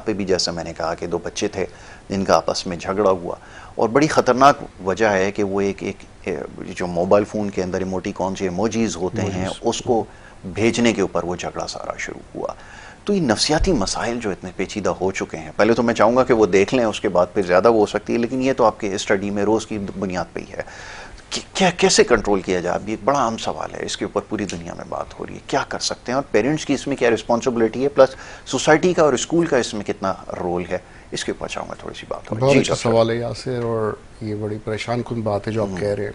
पे भी जैसा मैंने कहा कि दो बच्चे थे जिनका आपस में झगड़ा हुआ, और बड़ी ख़तरनाक वजह है कि वो एक जो मोबाइल फ़ोन के अंदर इमोटिकॉन्स या इमोजीज़ होते हैं उसको भेजने के ऊपर वो झगड़ा सारा शुरू हुआ। तो ये नफसियाती मसाइल जो इतने पेचीदा हो चुके हैं, पहले तो मैं चाहूँगा कि वो देख लें, उसके बाद फिर ज़्यादा वो हो सकती है, लेकिन ये तो आपके स्टडी में रोज़ की बुनियाद पर ही है कि क्या कैसे कंट्रोल किया जाए। ये एक बड़ा आम सवाल है, इसके ऊपर पूरी दुनिया में बात हो रही है, क्या कर सकते हैं, और पेरेंट्स की इसमें क्या रिस्पॉन्सिबिलिटी है, प्लस सोसाइटी का और स्कूल का इसमें कितना रोल है, इसके ऊपर चाहूँगा थोड़ी सी बात हो। बहुत अच्छा सवाल है यासिर, और ये बड़ी परेशान कुन बात है जो आप कह रहे हैं।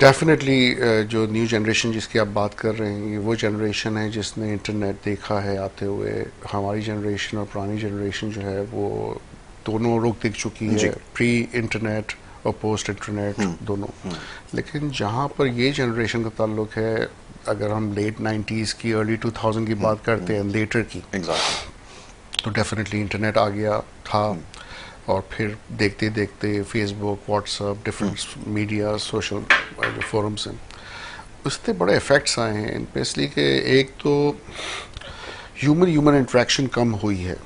डेफिनेटली जो न्यू जनरेशन जिसकी आप बात कर रहे हैं, ये वो जनरेशन है जिसने इंटरनेट देखा है आते हुए। हमारी जनरेशन और पुरानी जनरेशन जो है वो दोनों लोग देख चुकी है, प्री इंटरनेट और पोस्ट इंटरनेट दोनों। लेकिन जहाँ पर ये जनरेशन का ताल्लुक है, अगर हम लेट 90s की अर्ली 2000 की बात करते हैं, लेटर की, तो डेफिनेटली इंटरनेट आ गया था, और फिर देखते देखते Facebook, WhatsApp, different media, social forums हैं, उससे बड़े इफ़ेक्ट्स आए हैं इन पे। इसलिए कि एक तो ह्यूमन इंटरेक्शन कम हुई है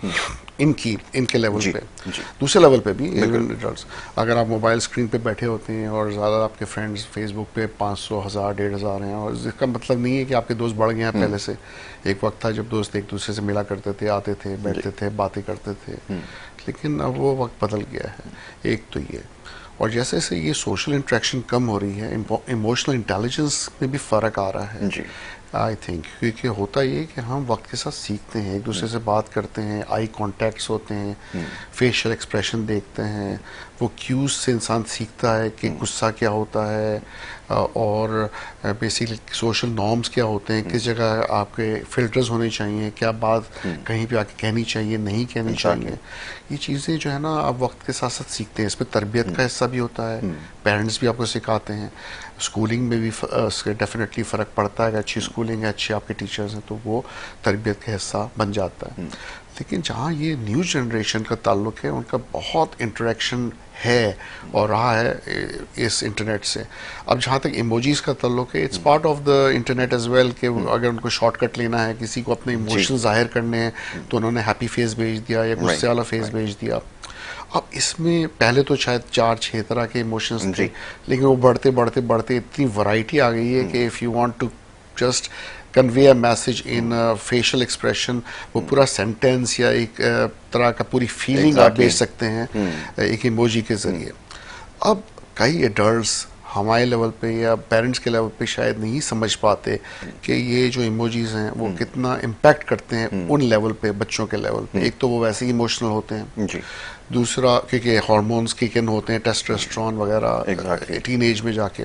इनके लेवल पे, दूसरे लेवल पे भी इवन एडल्ट्स। अगर आप मोबाइल स्क्रीन पे बैठे होते हैं और ज़्यादा आपके फ्रेंड्स फेसबुक पे 500, 1000, 1500 हैं, और इसका मतलब नहीं है कि आपके दोस्त बढ़ गए हैं पहले से। एक वक्त था जब दोस्त एक दूसरे से मिला करते थे, आते थे, बैठते थे, बातें करते थे, लेकिन अब वो वक्त बदल गया है। एक तो ये, और जैसे जैसे ये सोशल इंटरेक्शन कम हो रही है, इमोशनल इंटेलिजेंस में भी फ़र्क आ रहा है आई थिंक। क्योंकि होता ये कि हम वक्त के साथ सीखते हैं, एक दूसरे से बात करते हैं, आई कॉन्टैक्ट्स होते हैं, फेशियल एक्सप्रेशन देखते हैं, वो क्यूज से इंसान सीखता है कि गुस्सा क्या होता है, और बेसिकली सोशल नॉर्म्स क्या होते हैं, किस जगह आपके फिल्टर्स होने चाहिए, क्या बात कहीं पे आके कहनी चाहिए, नहीं कहनी चाहिए। ये चीज़ें जो है ना आप वक्त के साथ साथ सीखते हैं। इसमें तरबियत का हिस्सा भी होता है, पेरेंट्स भी आपको सिखाते हैं, स्कूलिंग में भी डेफिनेटली फ़र्क पड़ता है। अच्छी स्कूलिंग है, अच्छे आपके टीचर्स हैं, तो वो तरबियत का हिस्सा बन जाता है। लेकिन जहाँ ये न्यू जनरेशन का ताल्लुक है, उनका बहुत इंटरेक्शन है और रहा है इस इंटरनेट से। अब जहाँ तक इमोजीज़ का ताल्लुक है, it's part of the internet as well, कि अगर उनको शॉर्टकट लेना है, किसी को अपने इमोशन जाहिर करने हैं, तो उन्होंने हैप्पी फेस भेज दिया या गुस्से वाला फेस भेज दिया। अब इसमें पहले तो शायद 4-6 तरह के इमोशंस थे, लेकिन वो बढ़ते बढ़ते बढ़ते इतनी वैरायटी आ गई है कि if you want to just convey a message in facial expression, वो पूरा सेंटेंस या एक तरह का पूरी फीलिंग आप भेज सकते हैं एक इमोजी के ज़रिए। अब कई एडल्ट्स हमारे लेवल पे या पेरेंट्स के लेवल पे शायद नहीं समझ पाते कि ये जो इमोजीज हैं वो कितना इम्पैक्ट करते हैं उन लेवल पे, बच्चों के लेवल पे। एक तो वो वैसे ही इमोशनल होते हैं, दूसरा क्योंकि हार्मोन्स किक इन होते हैं, टेस्टोस्टेरोन वगैरह टीन एज में जाके,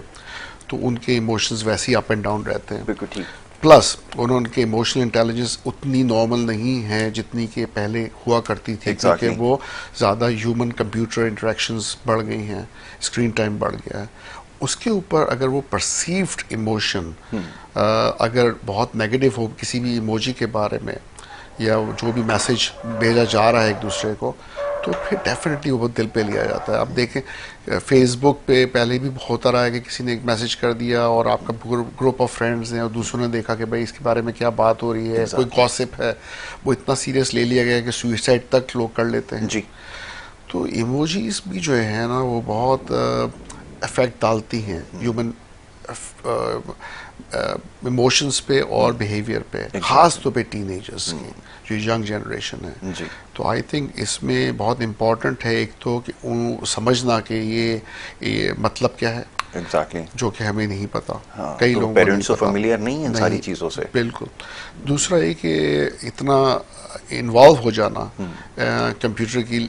तो उनके इमोशंस वैसे ही अप एंड डाउन रहते हैं। प्लस उनके इमोशनल इंटेलिजेंस उतनी नॉर्मल नहीं है जितनी कि पहले हुआ करती थी, क्योंकि वो ज़्यादा ह्यूमन कंप्यूटर इंटरेक्शंस बढ़ गई हैं, स्क्रीन टाइम बढ़ गया है। उसके ऊपर अगर वो परसीव्ड इमोशन अगर बहुत नेगेटिव हो किसी भी इमोजी के बारे में, या जो भी मैसेज भेजा जा रहा है एक दूसरे को, तो फिर डेफिनेटली वो दिल पे लिया जाता है। अब देखें फेसबुक पे पहले भी होता रहा है कि किसी ने एक मैसेज कर दिया और आपका ग्रुप ऑफ फ्रेंड्स हैं और दूसरों ने देखा कि भाई इसके बारे में क्या बात हो रही है, कोई गॉसिप है, वो इतना सीरियस ले लिया गया कि सुसाइड तक लोग कर लेते हैं। तो इमोजीज भी जो है ना वो बहुत इफेक्ट डालती हैं ह्यूमन इमोशंस पे और बिहेवियर पे, खास तौर पे टीनेजर्स की जो यंग जनरेशन है। तो आई थिंक इसमें बहुत इम्पोर्टेंट है एक तो कि समझना कि ये मतलब क्या है, जो कि हमें नहीं पता। कई लोगों को पेरेंट्स फैमिलियर नहीं है सारी चीज़ों से। बिल्कुल। दूसरा ये कि इतना इन्वॉल्व हो जाना कंप्यूटर की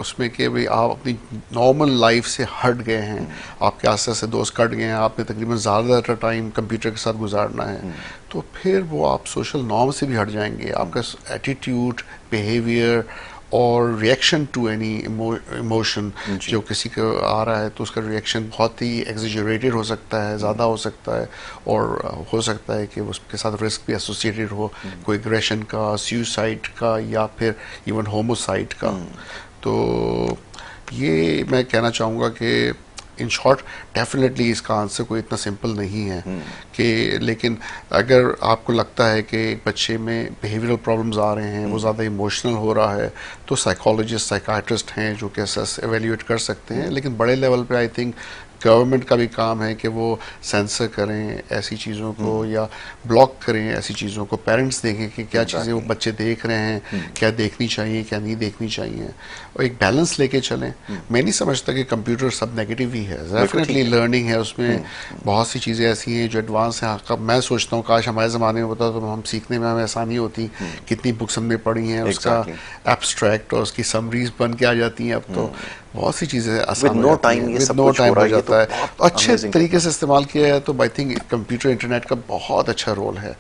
उसमें कि भाई आप अपनी नॉर्मल लाइफ से हट गए हैं, आपके आस पास से दोस्त कट गए हैं, आपने तकरीबन ज़्यादातर टाइम कंप्यूटर के साथ गुजारना है, तो फिर वो आप सोशल नॉर्म से भी हट जाएंगे। आपका एटीट्यूड, बिहेवियर और रिएक्शन टू एनी इमोशन जो किसी को आ रहा है, तो उसका रिएक्शन बहुत ही एग्जेजरेटेड हो सकता है, ज़्यादा हो सकता है, और हो सकता है कि उसके साथ रिस्क भी एसोसिएटेड हो, कोई एग्रेशन का, सुसाइड का, या फिर इवन होमोसाइड का। तो ये मैं कहना चाहूँगा कि इन शॉर्ट डेफिनेटली इसका आंसर कोई इतना सिंपल नहीं है कि, लेकिन अगर आपको लगता है कि एक बच्चे में बिहेवियरल प्रॉब्लम्स आ रहे हैं, वो ज़्यादा इमोशनल हो रहा है, तो साइकोलॉजिस्ट साइकाट्रिस्ट हैं जो कि एवेल्यूएट कर सकते हैं। लेकिन बड़े लेवल पे आई थिंक गवर्नमेंट का भी काम है कि वो सेंसर करें ऐसी चीज़ों को या ब्लॉक करें ऐसी चीज़ों को, पेरेंट्स देखें कि क्या चीज़ें वो बच्चे देख रहे हैं, क्या देखनी चाहिए क्या नहीं देखनी चाहिए, और एक बैलेंस लेके चलें। मैं नहीं समझता कि कंप्यूटर सब नेगेटिव ही है, डेफिनेटली लर्निंग है उसमें, बहुत सी चीज़ें ऐसी हैं जो एडवांस हैं। मैं सोचता हूँ काश हमारे ज़माने में होता तो हम सीखने में हमें आसानी होती। कितनी बुक्स हमने पढ़ी हैं, उसका एब्स्ट्रैक्ट और उसकी समरीज बन के आ जाती हैं। अब तो बहुत सी चीज़ें आसान हो जाती हैं, विद नो टाइम हो जाता है। अच्छे तरीके से इस्तेमाल किया है तो आई थिंक कंप्यूटर इंटरनेट का बहुत अच्छा रोल है।